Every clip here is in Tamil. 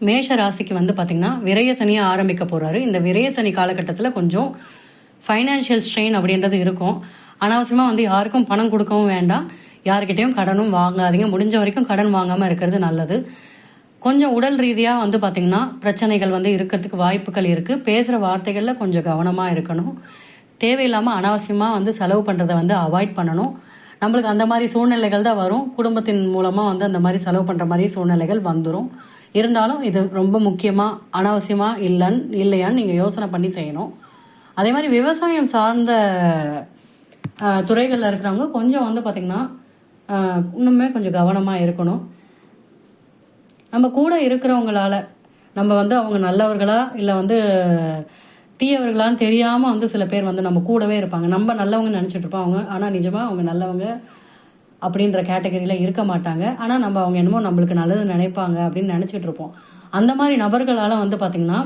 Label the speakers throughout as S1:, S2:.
S1: மேஷ ராசிக்கு வந்து பார்த்தீங்கன்னா விரய சனியை ஆரம்பிக்க போகிறாரு. இந்த விரய சனி காலகட்டத்தில் கொஞ்சம் ஃபைனான்ஷியல் ஸ்ட்ரெயின் அப்படின்றது இருக்கும். அனாவசியமாக வந்து யாருக்கும் பணம் கொடுக்கவும் வேண்டாம், யாருக்கிட்டையும் கடனும் வாங்காதீங்க. முடிஞ்ச வரைக்கும் கடன் வாங்காமல் இருக்கிறது நல்லது. கொஞ்சம் உடல் ரீதியாக வந்து பார்த்திங்கன்னா பிரச்சனைகள் வந்து இருக்கிறதுக்கு வாய்ப்புகள் இருக்குது. பேசுகிற வார்த்தைகளில் கொஞ்சம் கவனமாக இருக்கணும். தேவையில்லாமல் அனாவசியமாக வந்து செலவு பண்ணுறதை வந்து அவாய்ட் பண்ணணும். நம்மளுக்கு அந்த மாதிரி சூழ்நிலைகள் தான் வரும். குடும்பத்தின் மூலமாக வந்து அந்த மாதிரி செலவு பண்ணுற மாதிரி சூழ்நிலைகள் வந்துடும். இருந்தாலும் இது ரொம்ப முக்கியமாக அனாவசியமாக இல்லையான்னு நீங்கள் யோசனை பண்ணி செய்யணும். அதே மாதிரி விவசாயம் சார்ந்த துறைகளில் இருக்கிறவங்க கொஞ்சம் வந்து பார்த்திங்கன்னா இன்னுமே கொஞ்சம் கவனமாக இருக்கணும். நம்ம கூட இருக்கிறவங்களால நம்ம வந்து அவங்க நல்லவர்களா இல்லை வந்து தீயவர்களான்னு தெரியாமல் வந்து சில பேர் வந்து நம்ம கூடவே இருப்பாங்க. நம்ம நல்லவங்க நினச்சிட்டு இருப்போம் அவங்க, ஆனால் நிஜமாக அவங்க நல்லவங்க அப்படின்ற கேட்டகரியில் இருக்க மாட்டாங்க. ஆனால் நம்ம அவங்க என்னமோ நம்மளுக்கு நல்லது நினைப்பாங்க அப்படின்னு நினச்சிட்டு இருப்போம். அந்த மாதிரி நபர்களால் வந்து பார்த்திங்கன்னா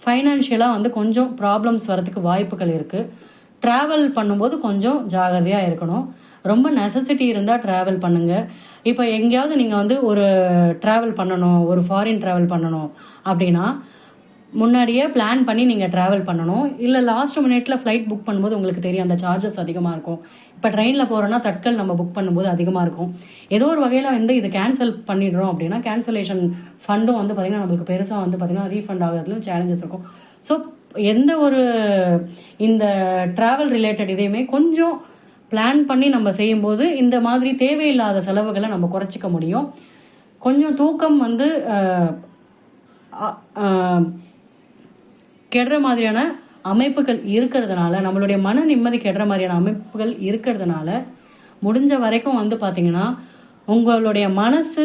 S1: ஃபைனான்ஷியலாக வந்து கொஞ்சம் ப்ராப்ளம்ஸ் வரதுக்கு வாய்ப்புகள் இருக்குது. ட்ராவல் பண்ணும்போது கொஞ்சம் ஜாகிரதையாக இருக்கணும். ரொம்ப நெசசிட்டி இருந்தால் ட்ராவல் பண்ணுங்கள். இப்போ எங்கேயாவது நீங்கள் வந்து ஒரு ட்ராவல் பண்ணணும், ஒரு ஃபாரின் ட்ராவல் பண்ணணும் அப்படின்னா முன்னாடியே பிளான் பண்ணி நீங்கள் ட்ராவல் பண்ணணும். இல்லை லாஸ்ட் மினிட்ல ஃப்ளைட் புக் பண்ணும்போது உங்களுக்கு தெரியும் அந்த சார்ஜஸ் அதிகமாக இருக்கும். இப்போ ட்ரெயினில் போகிறோன்னா தட்கல் நம்ம புக் பண்ணும்போது அதிகமாக இருக்கும். ஏதோ ஒரு வகையில் வந்து இது கேன்சல் பண்ணிடுறோம் அப்படின்னா கேன்சலேஷன் ஃபண்டும் வந்து பார்த்திங்கன்னா நம்மளுக்கு பெருசாக வந்து பார்த்திங்கன்னா ரீஃபண்ட் ஆகிறதுலையும் சேலஞ்சஸ் இருக்கும். ஸோ எந்த ஒரு இந்த ட்ராவல் ரிலேட்டட் இதையுமே கொஞ்சம் பிளான் பண்ணி நம்ம செய்யும்போது இந்த மாதிரி தேவையில்லாத செலவுகளை நம்ம குறைச்சிக்க முடியும். கொஞ்சம் தூக்கம் வந்து கெடுற மாதிரியான அமைப்புகள் இருக்கிறதுனால, நம்மளுடைய மன நிம்மதி கெடுற மாதிரியான அமைப்புகள் இருக்கிறதுனால முடிஞ்ச வரைக்கும் வந்து பார்த்தீங்கன்னா உங்களுடைய மனசு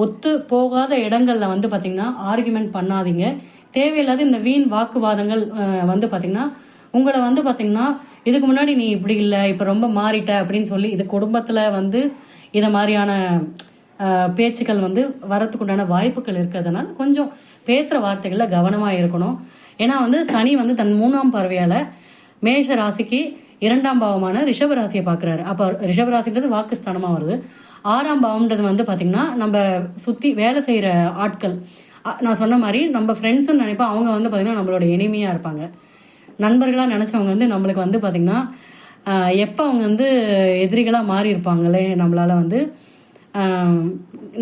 S1: ஒத்து போகாத இடங்கள்ல வந்து பார்த்தீங்கன்னா ஆர்குமெண்ட் பண்ணாதீங்க. தேவையில்லாத இந்த வீண் வாக்குவாதங்கள் வந்து பார்த்தீங்கன்னா உங்களை வந்து பார்த்தீங்கன்னா இதுக்கு முன்னாடி நீ இப்படி இல்லை, இப்போ ரொம்ப மாறிட்ட அப்படின்னு சொல்லி இது குடும்பத்தில் வந்து இதை மாதிரியான பேச்சுக்கள் வந்து வரத்துக்குண்டான வாய்ப்புகள் இருக்கிறதுனால கொஞ்சம் பேசுகிற வார்த்தைகளில் கவனமாக இருக்கணும். ஏன்னா வந்து சனி வந்து தன் 3ஆம் பார்வையால் மேஷ ராசிக்கு 2ஆம் பாவமான ரிஷப ராசியை பார்க்குறாரு. அப்போ ரிஷப ராசின்றது வாக்குஸ்தானமாக வருது. 6ஆம் பாவம்ன்றது வந்து பார்த்திங்கன்னா நம்ம சுற்றி வேலை செய்கிற ஆட்கள். நான் சொன்ன மாதிரி நம்ம ஃப்ரெண்ட்ஸுன்னு நினைப்போம், அவங்க வந்து பார்த்திங்கன்னா நம்மளோட எளிமையாக இருப்பாங்க. நண்பர்களாக நினச்சவங்க வந்து நம்மளுக்கு வந்து பார்த்திங்கன்னா எப்போ அவங்க வந்து எதிரிகளாக மாறி இருப்பாங்களே நம்மளால் வந்து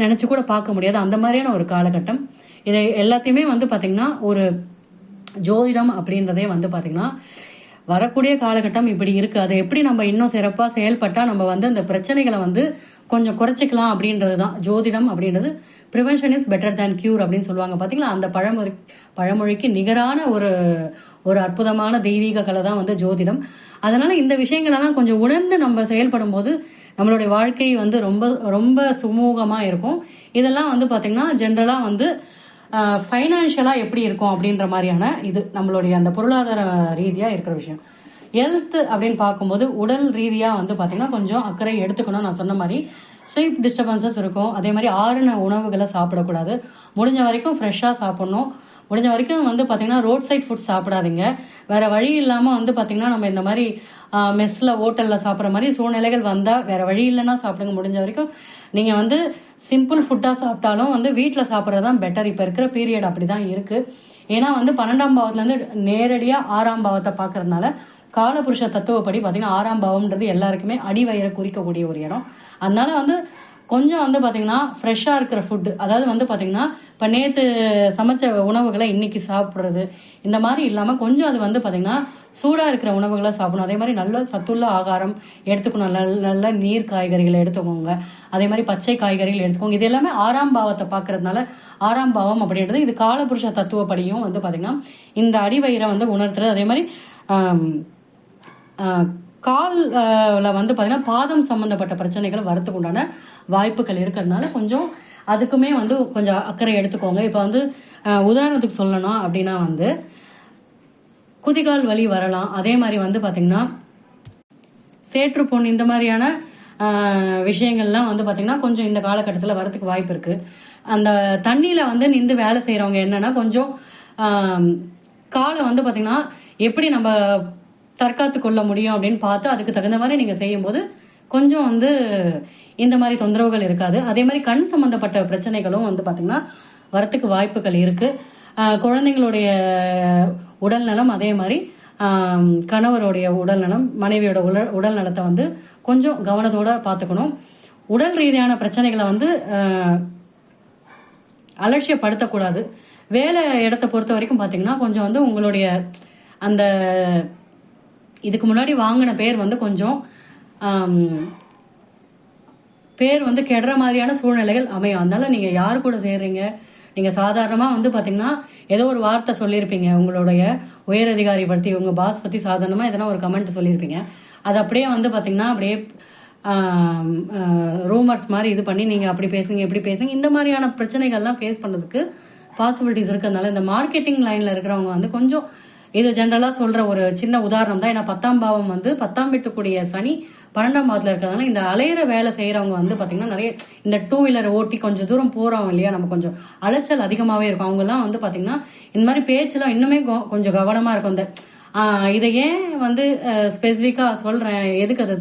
S1: நினச்சி கூட பார்க்க முடியாது. அந்த மாதிரியான ஒரு காலகட்டம். இதை எல்லாத்தையுமே வந்து பார்த்திங்கன்னா ஒரு ஜோதிடம் அப்படின்றதே வந்து பார்த்திங்கன்னா வரக்கூடிய காலகட்டம் இப்படி இருக்குது. அதை எப்படி நம்ம இன்னும் சிறப்பாக செயல்பட்டால் நம்ம வந்து அந்த பிரச்சனைகளை வந்து கொஞ்சம் குறைச்சிக்கலாம் அப்படின்றது தான் ஜோதிடம் அப்படின்றது. Prevention is better than cure அப்படின்னு சொல்லுவாங்க பார்த்தீங்களா. அந்த பழமொழிக்கு நிகரான ஒரு அற்புதமான தெய்வீக கலை தான் வந்து ஜோதிடம். அதனால இந்த விஷயங்களெல்லாம் கொஞ்சம் உணர்ந்து நம்ம செயல்படும் போது நம்மளுடைய வாழ்க்கை வந்து ரொம்ப ரொம்ப சுமூகமாக இருக்கும். இதெல்லாம் வந்து பார்த்திங்கன்னா ஜென்ரலாக வந்து ஃபைனான்ஷியலாக எப்படி இருக்கும் அப்படின்ற மாதிரியான இது நம்மளுடைய அந்த பொருளாதார ரீதியாக இருக்கிற விஷயம். ஹெல்த் அப்படின்னு பார்க்கும்போது உடல் ரீதியாக வந்து பார்த்திங்கன்னா கொஞ்சம் அக்கறை எடுத்துக்கணும். நான் சொன்ன மாதிரி ஸ்லீப் டிஸ்டர்பன்சஸ் இருக்கும். அதே மாதிரி ஆறுன உணவுகளை சாப்பிடக்கூடாது. முடிஞ்ச வரைக்கும் ஃப்ரெஷ்ஷாக சாப்பிட்ணும். முடிஞ்ச வரைக்கும் வந்து பார்த்திங்கன்னா ரோட் சைட் ஃபுட்ஸ் சாப்பிடாதீங்க. வேறு வழி இல்லாமல் வந்து பார்த்திங்கன்னா நம்ம இந்த மாதிரி மெஸ்ஸில் ஹோட்டலில் சாப்பிட்ற மாதிரி சூழ்நிலைகள் வந்தால் வேறு வழி இல்லைன்னா சாப்பிடுங்க. முடிஞ்ச வரைக்கும் நீங்கள் வந்து சிம்பிள் ஃபுட்டாக சாப்பிட்டாலும் வந்து வீட்டில் சாப்பிட்றது தான் பெட்டர். இப்போ இருக்கிற பீரியட் அப்படி தான் இருக்குது. ஏன்னா வந்து 12ஆம் பாவத்துலேருந்து நேரடியாக 6ஆம் பாவத்தை பார்க்கறதுனால காலபுருஷ தத்துவப்படி பார்த்திங்கன்னா 6ஆம் பாவம்ன்றது எல்லாருக்குமே அடிவயிறை குறிக்கக்கூடிய ஒரு இடம். அதனால வந்து கொஞ்சம் வந்து பார்த்திங்கன்னா ஃப்ரெஷ்ஷாக இருக்கிற ஃபுட்டு, அதாவது வந்து பார்த்திங்கன்னா இப்போ நேற்று சமைச்ச உணவுகளை இன்றைக்கி சாப்பிட்றது இந்த மாதிரி இல்லாமல் கொஞ்சம் அது வந்து பார்த்திங்கன்னா சூடாக இருக்கிற உணவுகளை சாப்பிடணும். அதே மாதிரி நல்ல சத்துள்ள ஆகாரம் எடுத்துக்கணும். நல்ல நீர் காய்கறிகளை எடுத்துக்கோங்க. அதே மாதிரி பச்சை காய்கறிகள் எடுத்துக்கோங்க. இது எல்லாமே 6ஆம் பாவத்தை பார்க்கறதுனால 6ஆம் பாவம் அப்படின்றது இது காலபுருஷ தத்துவப்படியும் வந்து பார்த்திங்கன்னா இந்த அடிவயிறை வந்து உணர்த்துறது. அதே மாதிரி காலில் வந்து பார்த்திங்கன்னா பாதம் சம்மந்தப்பட்ட பிரச்சனைகள் வரத்துக்கு உண்டான வாய்ப்புகள் இருக்கிறதுனால கொஞ்சம் அதுக்குமே வந்து கொஞ்சம் அக்கறை எடுத்துக்கோங்க. இப்போ வந்து உதாரணத்துக்கு சொல்லணும் அப்படின்னா வந்து குதிகால் வலி வரலாம். அதே மாதிரி வந்து பார்த்திங்கன்னா சேற்றுப்புண் இந்த மாதிரியான விஷயங்கள்லாம் வந்து பார்த்திங்கன்னா கொஞ்சம் இந்த காலகட்டத்தில் வரத்துக்கு வாய்ப்பு இருக்குது. அந்த தண்ணியில் வந்து நின்று வேலை செய்கிறவங்க என்னென்னா கொஞ்சம் காலை வந்து பார்த்திங்கன்னா எப்படி நம்ம தற்காத்து கொள்ள முடியும் அப்படின்னு பார்த்து அதுக்கு தகுந்த மாதிரி நீங்கள் செய்யும்போது கொஞ்சம் வந்து இந்த மாதிரி தொந்தரவுகள் இருக்காது. அதே மாதிரி கண் சம்பந்தப்பட்ட பிரச்சனைகளும் வந்து பார்த்தீங்கன்னா வரத்துக்கு வாய்ப்புகள் இருக்கு. குழந்தைங்களுடைய உடல் நலம், அதே மாதிரி கணவருடைய உடல் நலம், மனைவியோட உடல் நலத்தை வந்து கொஞ்சம் கவனத்தோட பார்த்துக்கணும். உடல் ரீதியான பிரச்சனைகளை வந்து அலட்சியப்படுத்தக்கூடாது. வேலை இடத்தை பொறுத்த வரைக்கும் பார்த்தீங்கன்னா கொஞ்சம் வந்து உங்களுடைய அந்த இதுக்கு முன்னாடி வாங்கின பேர் வந்து கொஞ்சம் பேர் வந்து கெடுற மாதிரியான சூழ்நிலைகள் அமையும். அதனால நீங்க யாரு கூட சேர்றீங்க, நீங்க சாதாரணமா வந்து பாத்தீங்கன்னா ஏதோ ஒரு வார்த்தை சொல்லியிருப்பீங்க, உங்களுடைய உயரதிகாரி பத்தி, உங்க பாஸ் பத்தி சாதாரணமா எதனா ஒரு கமெண்ட் சொல்லியிருப்பீங்க. அது அப்படியே வந்து பாத்தீங்கன்னா அப்படியே ரூமர்ஸ் மாதிரி இது பண்ணி நீங்க அப்படி பேசுங்க இப்படி பேசுங்க, இந்த மாதிரியான பிரச்சனைகள்லாம் ஃபேஸ் பண்ணதுக்கு பாசிபிலிட்டிஸ் இருக்கிறதுனால இந்த மார்க்கெட்டிங் லைன்ல இருக்கிறவங்க வந்து கொஞ்சம், இது ஜென்ரலா சொல்ற ஒரு சின்ன உதாரணம் தான். ஏன்னா 10ஆம் பாவம் வந்து 10ஆம் வீட்டுக்குரிய சனி 12ஆம் பாவத்துல இருக்கிறதுனால இந்த அலையிற வேலை செய்யறவங்க வந்து பாத்தீங்கன்னா நிறைய இந்த 2 வீலர் ஓட்டி கொஞ்சம் தூரம் போறவங்க இல்லையா, நம்ம கொஞ்சம் அலைச்சல் அதிகமாவே இருக்கும். அவங்க எல்லாம் வந்து பாத்தீங்கன்னா இந்த மாதிரி பேச்சுலாம் இன்னுமே கொஞ்சம் கவனமா இருக்கும். இந்த இதை ஏன் வந்து ஸ்பெசிபிக்கா சொல்றேன், எதுக்கு அது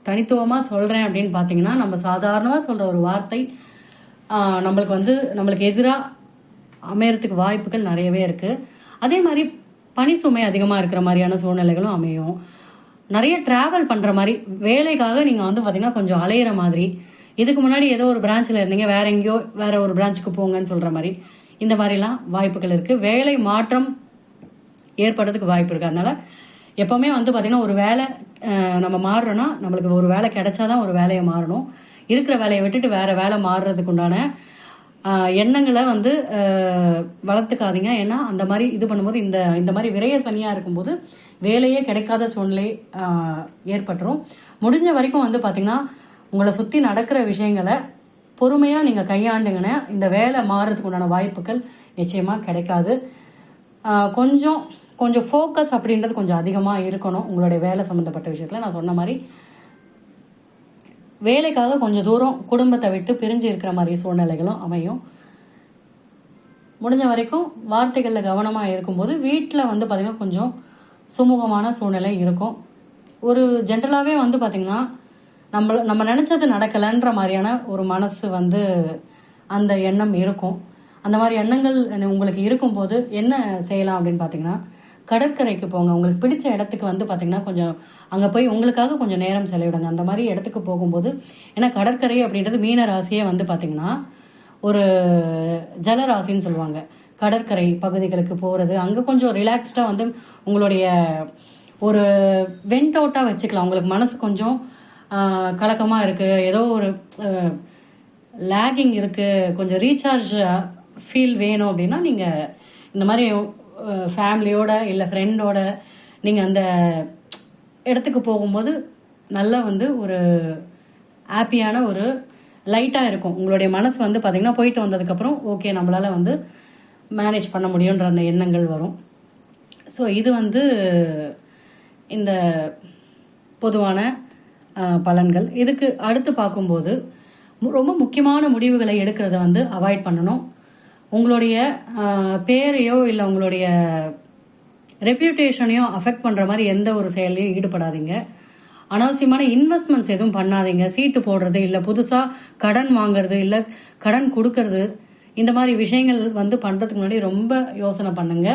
S1: தனித்துவமா சொல்றேன் அப்படின்னு பாத்தீங்கன்னா, நம்ம சாதாரணமா சொல்ற ஒரு வார்த்தை நம்மளுக்கு எதிரா அமையறதுக்கு வாய்ப்புகள் நிறையவே இருக்கு. அதே மாதிரி பனி சுமை அதிகமா இருக்கிற மாதிரியான சூழ்நிலைகளும் அமையும். நிறைய டிராவல் பண்ற மாதிரி, வேலைக்காக நீங்க வந்து பாத்தீங்கன்னா கொஞ்சம் அலையிற மாதிரி, இதுக்கு முன்னாடி ஏதோ ஒரு பிரான்ச்ல இருந்தீங்க, வேற எங்கேயோ வேற ஒரு பிரான்ச்சுக்கு போங்கன்னு சொல்ற மாதிரி, இந்த மாதிரிலாம் வாய்ப்புகள் இருக்கு. வேலை மாற்றம் ஏற்படுறதுக்கு வாய்ப்பு இருக்கு. அதனால எப்பவுமே வந்து பாத்தீங்கன்னா ஒரு வேலை நம்ம மாறுறோம்னா, நம்மளுக்கு ஒரு வேலை கிடைச்சாதான் ஒரு வேலையை மாறணும். இருக்கிற வேலையை விட்டுட்டு வேற வேலை மாறுறதுக்கு உண்டான எண்ணங்களை வந்து வளர்த்துக்காதீங்க. ஏன்னா அந்த மாதிரி இது பண்ணும்போது இந்த மாதிரி விரைய சனியா இருக்கும்போது வேலையே கிடைக்காத சூழ்நிலை ஏற்பட்டுரும். முடிஞ்ச வரைக்கும் வந்து பாத்தீங்கன்னா உங்களை சுத்தி நடக்கிற விஷயங்களை பொறுமையா நீங்க கையாண்டுங்கன்னா இந்த வேலை மாறுறதுக்கு உண்டான வாய்ப்புகள் நிச்சயமா கிடைக்காது. கொஞ்சம் ஃபோக்கஸ் அப்படின்றது கொஞ்சம் அதிகமா இருக்கணும் உங்களுடைய வேலை சம்பந்தப்பட்ட விஷயத்துல. நான் சொன்ன மாதிரி வேலைக்காக கொஞ்சம் தூரம் குடும்பத்தை விட்டு பிரிஞ்சு இருக்கிற மாதிரி சூழ்நிலைகளும் அமையும். முடிஞ்ச வரைக்கும் வார்த்தைகள்ல கவனமா இருக்கும்போது வீட்டுல வந்து பாத்தீங்கன்னா கொஞ்சம் சுமூகமான சூழ்நிலை இருக்கும். ஒரு ஜென்ரலாவே வந்து பாத்தீங்கன்னா நம்ம நினைச்சது நடக்கலன்ற மாதிரியான ஒரு மனசு வந்து அந்த எண்ணம் இருக்கும். அந்த மாதிரி எண்ணங்கள் உங்களுக்கு இருக்கும்போது என்ன செய்யலாம் அப்படின்னு பாத்தீங்கன்னா, கடற்கரைக்கு போங்க. உங்களுக்கு பிடிச்ச இடத்துக்கு வந்து பாத்தீங்கன்னா கொஞ்சம் அங்க போய் உங்களுக்காக கொஞ்சம் நேரம் செலவிடுங்க. அந்த மாதிரி இடத்துக்கு போகும்போது, ஏன்னா கடற்கரை அப்படின்றது மீன ராசியே வந்து பாத்தீங்கன்னா ஒரு ஜலராசின்னு சொல்லுவாங்க. கடற்கரை பகுதிகளுக்கு போறது, அங்க கொஞ்சம் ரிலாக்ஸ்டா வந்து உங்களுடைய ஒரு வெண்ட் அவுட்டா வச்சுக்கலாம். உங்களுக்கு மனசு கொஞ்சம் கலக்கமா இருக்கு, ஏதோ ஒரு லேகிங் இருக்கு, கொஞ்சம் ரீசார்ஜ் ஃபீல் வேணும் அப்படின்னா நீங்க இந்த மாதிரி ஃபேமிலியோட இல்ல ஃப்ரெண்டோட நீங்க அந்த இடத்துக்கு போகும்போது நல்லா வந்து ஒரு ஹாப்பியான ஒரு லைட்டா இருக்கும். உங்களுடைய மனசு வந்து பாத்தீங்கன்னா போயிட்டு வந்ததுக்கு அப்புறம் ஓகே நம்மளால வந்து மேனேஜ் பண்ண முடியும்ன்ற அந்த எண்ணங்கள் வரும். ஸோ இது வந்து இந்த பொதுவான பலன்கள். இதுக்கு அடுத்து பார்க்கும்போது ரொம்ப முக்கியமான முடிவுகளை எடுக்கிறத வந்து அவாய்ட் பண்ணணும். உங்களுடைய பேரையோ இல்லை உங்களுடைய ரெப்யூட்டேஷனையோ அஃபெக்ட் பண்ற மாதிரி எந்த ஒரு செயலையும் ஈடுபடாதீங்க. அனாவசியமான இன்வெஸ்ட்மெண்ட்ஸ் எதுவும் பண்ணாதீங்க. சீட்டு போடுறது, இல்லை புதுசா கடன் வாங்குறது, இல்லை கடன் கொடுக்கறது, இந்த மாதிரி விஷயங்கள் வந்து பண்றதுக்கு முன்னாடி ரொம்ப யோசனை பண்ணுங்க.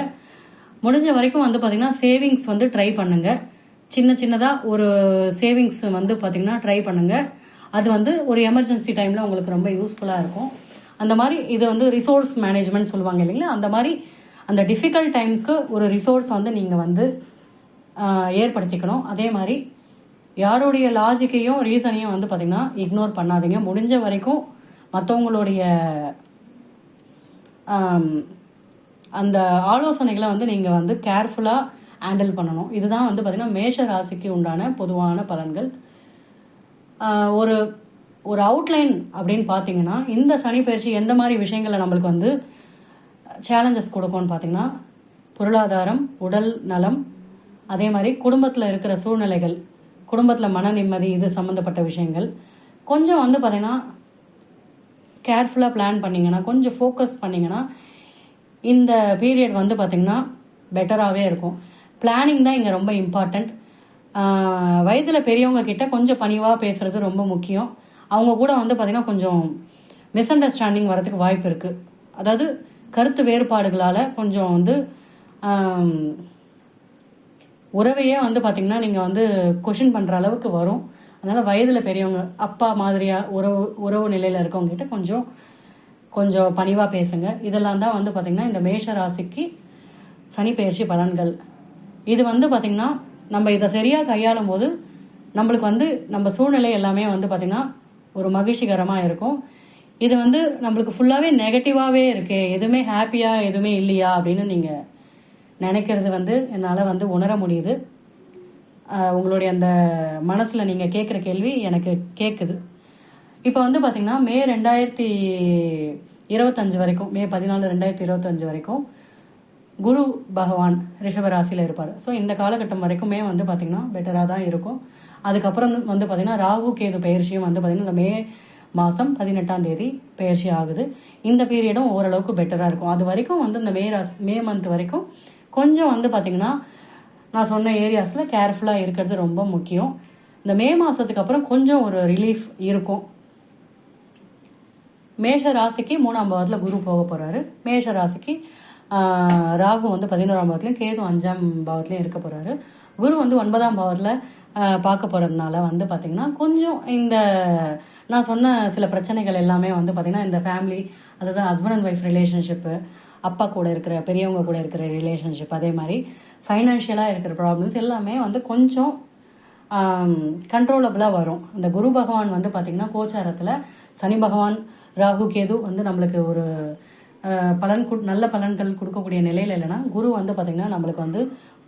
S1: முடிஞ்ச வரைக்கும் வந்து பாத்தீங்கன்னா சேவிங்ஸ் வந்து ட்ரை பண்ணுங்க. சின்னதா ஒரு சேவிங்ஸ் வந்து பாத்தீங்கன்னா ட்ரை பண்ணுங்க. அது வந்து ஒரு எமர்ஜென்சி டைம்ல உங்களுக்கு ரொம்ப யூஸ்ஃபுல்லா இருக்கும். அந்த மாதிரி இது வந்து ரிசோர்ஸ் மேனேஜ்மெண்ட் சொல்லுவாங்க இல்லைங்களா, அந்த மாதிரி அந்த டிஃபிகல்ட் டைம்ஸ்க்கு ஒரு ரிசோர்ஸ் வந்து நீங்க வந்து ஏற்படுத்திக்கணும். அதே மாதிரி யாருடைய லாஜிக்கையும் ரீசனையும் வந்து பாத்தீங்கன்னா இக்னோர் பண்ணாதீங்க. முடிஞ்ச வரைக்கும் மற்றவங்களுடைய அந்த ஆலோசனைகளை வந்து நீங்க வந்து கேர்ஃபுல்லா ஹேண்டில் பண்ணணும். இதுதான் வந்து பாத்தீங்கன்னா மேஷ ராசிக்கு உண்டான பொதுவான பலன்கள். ஒரு அவுட்லைன் அப்படின்னு பாத்தீங்கன்னா இந்த சனி பயிற்சி எந்த மாதிரி விஷயங்களை நம்மளுக்கு வந்து சேலஞ்சஸ் கொடுக்கும்னு பாத்தீங்கன்னா, பொருளாதாரம், உடல் நலம், அதே மாதிரி குடும்பத்துல இருக்கிற சூழ்நிலைகள், குடும்பத்துல மன நிம்மதி, இது சம்பந்தப்பட்ட விஷயங்கள் கொஞ்சம் வந்து பாத்தீங்கன்னா கேர்ஃபுல்லா பிளான் பண்ணீங்கன்னா, கொஞ்சம் ஃபோக்கஸ் பண்ணீங்கன்னா இந்த பீரியட் வந்து பாத்தீங்கன்னா பெட்டராகவே இருக்கும். பிளானிங் தான் இங்க ரொம்ப இம்பார்ட்டன்ட். வயதுல பெரியவங்க கிட்ட கொஞ்சம் பணிவா பேசுறது ரொம்ப முக்கியம். அவங்க கூட வந்து பாத்தீங்கன்னா கொஞ்சம் மிஸ் அண்டர்ஸ்டாண்டிங் வரதுக்கு வாய்ப்பு இருக்கு. அதாவது கருத்து வேறுபாடுகளால கொஞ்சம் வந்து உறவையே வந்து பாத்தீங்கன்னா நீங்க வந்து கொஷின் பண்ற அளவுக்கு வரும். அதனால வயதுல பெரியவங்க, அப்பா மாதிரியா உறவு நிலையில இருக்கவங்க கிட்ட கொஞ்சம் கொஞ்சம் பணிவா பேசுங்க. இதெல்லாம் தான் வந்து பாத்தீங்கன்னா இந்த மேஷ ராசிக்கு சனி பெயர்ச்சி பலன்கள். இது வந்து பாத்தீங்கன்னா நம்ம இதை சரியா கையாளும் போது நம்மளுக்கு வந்து நம்ம சூழ்நிலை எல்லாமே வந்து பாத்தீங்கன்னா ஒரு மகிழ்ச்சிகரமா இருக்கும். இது வந்து நம்மளுக்கு ஃபுல்லாவே நெகட்டிவாவே இருக்கு, எதுவுமே ஹாப்பியா எதுவுமே இல்லையா அப்படின்னு நீங்க நினைக்கிறது வந்து என்னால வந்து உணர முடியுது. உங்களுடைய அந்த மனசுல நீங்க கேட்குற கேள்வி எனக்கு கேட்குது. இப்போ வந்து பாத்தீங்கன்னா மே 2025 வரைக்கும், மே 14 2025 வரைக்கும் குரு பகவான் ரிஷபராசியில இருப்பார். ஸோ இந்த காலகட்டம் வரைக்குமே வந்து பாத்தீங்கன்னா பெட்டரா தான் இருக்கும். அதுக்கப்புறம் வந்து பாத்தீங்கன்னா ராகு கேது பயிற்சியும் வந்து பாத்தீங்கன்னா இந்த மே மாசம் 18ஆம் தேதி பயிற்சி ஆகுது. இந்த பீரியடும் ஓரளவுக்கு பெட்டரா இருக்கும். அது வரைக்கும் வந்து இந்த மே மந்த் வரைக்கும் கொஞ்சம் வந்து பாத்தீங்கன்னா நான் சொன்ன ஏரியாஸ்ல கேர்ஃபுல்லா இருக்கிறது ரொம்ப முக்கியம். இந்த மே மாசத்துக்கு அப்புறம் கொஞ்சம் ஒரு ரிலீஃப் இருக்கும். மேஷ ராசிக்கு 3ஆம் பாவத்துல குரு போக போறாரு. மேஷ ராசிக்கு ராகு வந்து 11ஆம் பாவத்திலையும் கேது 5ஆம் பாவத்திலையும் இருக்க போறாரு. குரு வந்து 9ஆம் பாவத்துல பார்க்க போறதுனால வந்து பாத்தீங்கன்னா கொஞ்சம் இந்த நான் சொன்ன சில பிரச்சனைகள் எல்லாமே வந்து பாத்தீங்கன்னா இந்த ஃபேமிலி, அதாவது ஹஸ்பண்ட் அண்ட் ஒய்ஃப் ரிலேஷன்ஷிப்பு, அப்பா கூட இருக்கிற பெரியவங்க கூட இருக்கிற ரிலேஷன்ஷிப், அதே மாதிரி ஃபைனான்ஷியலா இருக்கிற ப்ராப்ளம்ஸ் எல்லாமே வந்து கொஞ்சம் கண்ட்ரோலபிளா வரும். இந்த குரு பகவான் வந்து பாத்தீங்கன்னா கோச்சாரத்துல சனி பகவான் ராகு கேது வந்து நம்மளுக்கு ஒரு நல்ல பலன்கள் கொடுக்கக்கூடிய நிலையில இல்லைன்னா, குரு வந்து பாத்தீங்கன்னா நம்மளுக்கு வந்து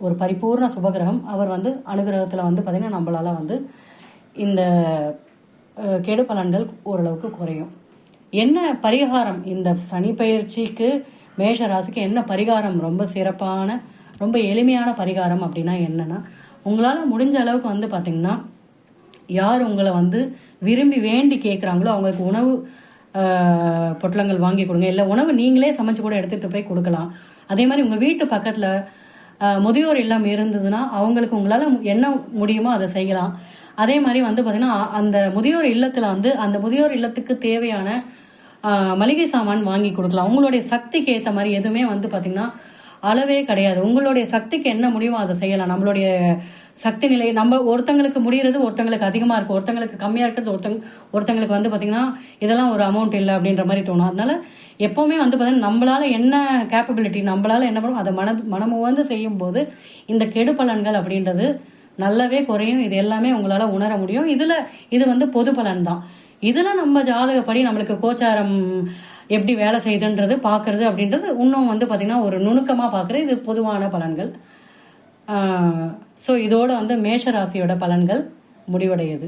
S1: ஒரு பரிபூர்ண சுபகிரகம். அவர் வந்து அனுகிரகத்துல வந்து பாத்தீங்கன்னா நம்மளால வந்து இந்த கெடு பலன்கள் ஓரளவுக்கு குறையும். என்ன பரிகாரம் இந்த சனி பயிற்சிக்கு மேஷ ராசிக்கு என்ன பரிகாரம்? ரொம்ப சிறப்பான ரொம்ப எளிமையான பரிகாரம் அப்படின்னா என்னன்னா, உங்களால முடிஞ்ச அளவுக்கு வந்து பாத்தீங்கன்னா யார் உங்களை வந்து விரும்பி வேண்டி கேட்குறாங்களோ அவங்களுக்கு உணவு பொட்டலங்கள் வாங்கி கொடுங்க. இல்லை உணவு நீங்களே சமைச்சு கூட எடுத்துட்டு போய் கொடுக்கலாம். அதே மாதிரி உங்க வீட்டு பக்கத்துல முதியோர் இல்லம் இருந்ததுன்னா அவங்களுக்கு உங்களால என்ன முடியுமோ அதை செய்யலாம். அதே மாதிரி வந்து பாத்தீங்கன்னா அந்த முதியோர் இல்லத்துல வந்து அந்த முதியோர் இல்லத்துக்கு தேவையான மளிகை சாமான் வாங்கி கொடுக்கலாம். உங்களுடைய சக்திக்கு ஏற்ற மாதிரி எதுவுமே வந்து பாத்தீங்கன்னா அளவே கிடையாது. உங்களுடைய சக்திக்கு என்ன முடியுமோ அதை செய்யலாம். நம்மளுடைய சக்தி நிலை நம்ம ஒருத்தங்களுக்கு முடியறது ஒருத்தங்களுக்கு அதிகமா இருக்கும், ஒருத்தங்களுக்கு கம்மியா இருக்கிறது ஒருத்தங்களுக்கு வந்து பாத்தீங்கன்னா இதெல்லாம் ஒரு அமௌண்ட் இல்லை அப்படின்ற மாதிரி தோணும். அதனால எப்பவுமே வந்து பாத்தீங்கன்னா நம்மளால என்ன கேப்பபிலிட்டி, நம்மளால என்ன பண்ணும் அதை மனமு வந்து செய்யும் போது இந்த கெடு பலன்கள் அப்படின்றது நல்லாவே குறையும். இது எல்லாமே உங்களால உணர முடியும். இது வந்து பொது பலன் தான். இதுல நம்ம ஜாதகப்படி நம்மளுக்கு கோச்சாரம் எப்படி வேலை செய்யுதுன்றது பாக்குறது அப்படின்றது இன்னும் வந்து பாத்தீங்கன்னா ஒரு நுணுக்கமா பாக்குறது. இது பொதுவான பலன்கள். ஸோ இதோட வந்து மேஷ ராசியோட பலன்கள் முடிவடையுது.